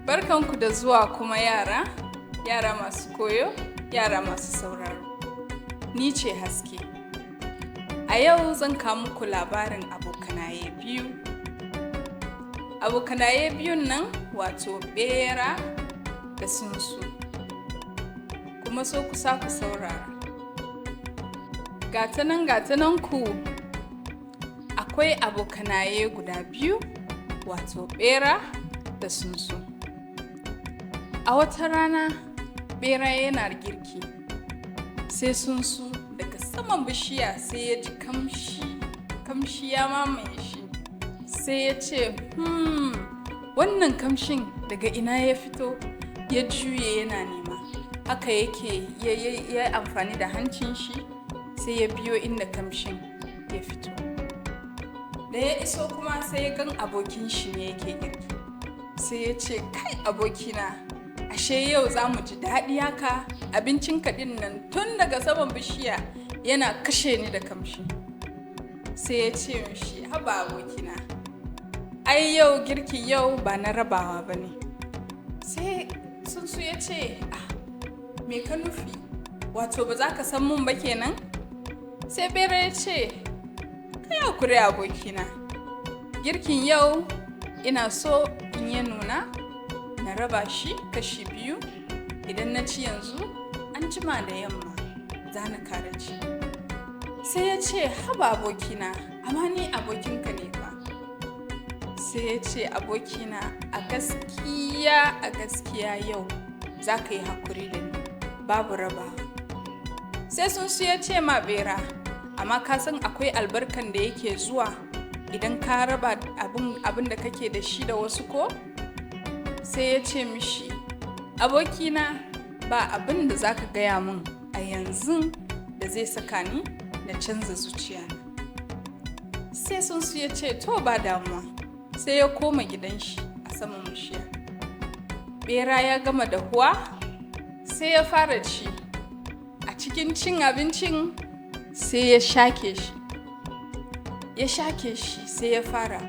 Barkanku da zuwa kuma yara masu koyo, yara masu sauraro. Ni ce Haske. A yau zan kawo muku labarin abokanaye biyu. Abokanaye biyun nan wato Bera da Tsunsu. Kuma so kusa ku saurara. Gatanan ku. Akwai abokanaye guda biyu wato Bera da Tsunsu. A wata rana, Bera yana girki, sai Tsunsu daga saman bishiya sai ya ji kamshi ya mamaye shi. Sai ya ce, wannan kamshin daga ina ya fito? Ya juye yana nema. Haka yake ya amfani da hancin shi, sai ya biyo inda kamshin ya fito. Da ya iso kuma sai ya gan abokin shi ne yake girki. Sai ya ce, kai abokina, ashe yau za mu ji daɗi haka, abincin kaɗin nan tun daga saman bishiya yana kashe ni da kamshi. Sai ya ce mishi, haba abokina, ai yau girki yau ba na rabawa ba ne. Sai Tsunsu ya ce, me ka nufi? Wato ba za ka san mun ba kenan? Sai Bera ya ce, kai hakuri abokina, girkin yau ina so in ya nuna na raba shi kashi biyu. Idan na ci yanzu an jima da yamma za na kara ci. Sai ya ce, haba abokina, amma ni abokinka ne fa. Sai ya ce, abokina, a gaskiya yau za ka yi hakuri da ni, babu raba. Sai Tsunsu ya ce ma Bera, amma ka san akwai albarkan da yake zuwa idan ka raba abin da kake da shi da wasu ko? Sai ya ce mishi, abokina, ba abin da za ka gaya min a yanzu da zai saka ni na canza zuciyana. Sai Tsunsu ya ce, to ba damuwa. Sai ya koma gidan shi a saman bishiya. Bera ya gama dahuwa, sai ya fara ci. A cikin cin abincin sai ya shake shi. Sai ya fara,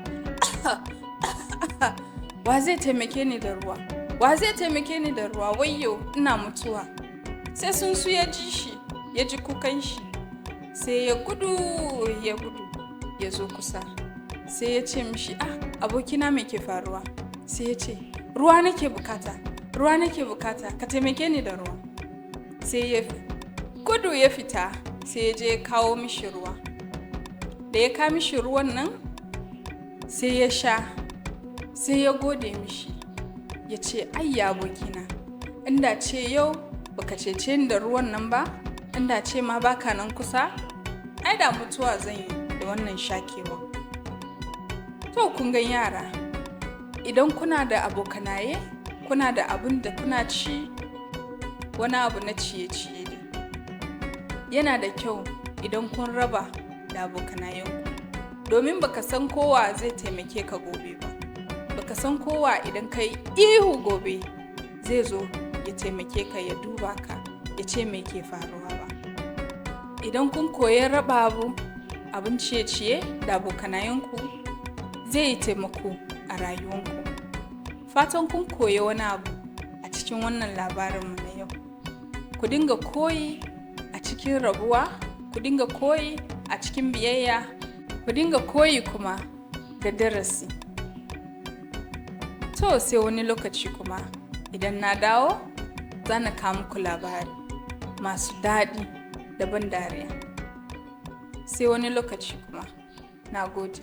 wa zai taimake ni da ruwa? Wa zai taimake ni da ruwa? Wayyo, ina mutuwa. Sai Tsunsu ya ji shi, ya ji kukan shi. Sai ya gudu, ya zo kusa. Sai ya ce mishi, abokina me ke faruwa? Sai ya ce, ruwa nake bukata, ka taimake ni da ruwa. Sai ya gudu ya fita, sai ya je ya kawo mishi ruwa. Da ya kawo mishi ruwan nan, sai ya sha. Sai ya gode mishi, ya ce, ayya abokina, inda ce yau baka cece ni da ruwan nan ba, inda ce ma baka nan kusa, ai da mutuwa zan yi da wannan shakewa. To kun ga yara, idan kuna da abokanaye, kuna da abin da kuna ci, wani abu na ciye-ciye ne. Yana da kyau idan kun raba da abokanayenku, domin baka san kowa zai taimake ka gobe ba. Baka san kowa idan kai ihu gobe zai zo ya taimake ka, ya duba ka, ya ce me ke faruwa ba. Idan kun koyi raba abin ciye-ciye da abokanayenku, zai yi taimako a rayuwanku. Fatan kun koyi wani abu a cikin wannan labarinmu na yau. Ku dinga koyi a cikin rabuwa, ku dinga koyi a cikin biyayya, ku dinga koyi kuma da darasi. To sai wani lokaci kuma idan na dawo, za na kawo muku labari masu daɗi da ban dariya. Sai wani lokaci kuma, na gode.